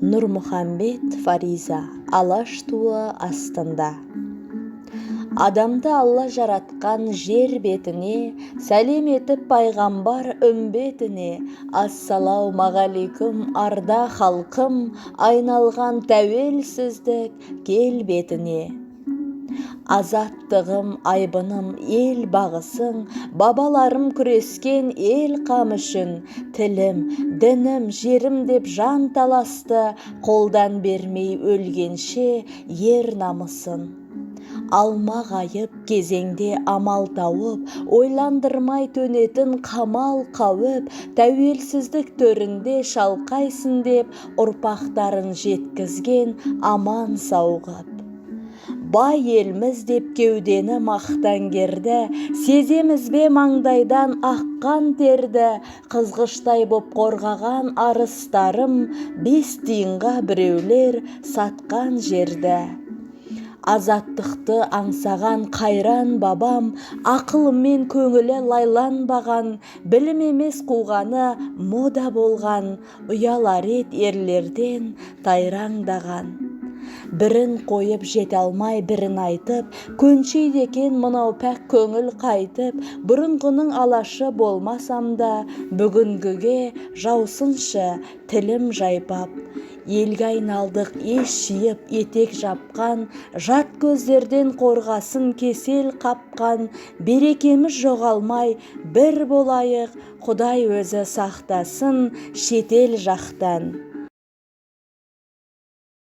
Нұрмұхамбет Фариза, алаш туы астында. Адамды Алла жаратқан жер бетіне, сәлем етіп пайғамбар үмбетіне, ассалаумағалейкум арда халқым, айналған тәуелсіздік келбетіне. Азаттығым, айбыным, ел бағысың, бабаларым күрескен ел қам үшін, тілім, дінім, жерім деп жан таласты, қолдан бермей өлгенше ер намысын. Алма ғайып кезеңде амал тауып, ойландырмай төнетін қамал қауіп, тәуелсіздік төрінде шалқайсын деп, ұрпақтарын жеткізген аман сауғып. Бай елміз деп кеудені мақтангерді, сеземіз бе маңдайдан аққан терді, қызғыштай боп қорғаған арыстарым, 5 тиынға біреулер сатқан жерді. Азаттықты аңсаған қайран бабам, ақылымен көңілі лайланбаған, білім емес қуғаны мода болған, ұялар ет ерлерден тайраңдаған. Бірін қойып жете алмай бірін айтып, көншейді екен мынау пәк көңіл қайтып, бұрынғының алашы болмасам да, бүгінгіге жаусыншы тілім жайпап. Елге айналдық еш жиып етек жапқан, жат көздерден қорғасын кесел қапқан, берекеміз жоғалмай бір болайық, Құдай өзі сақтасын шетел жақтан.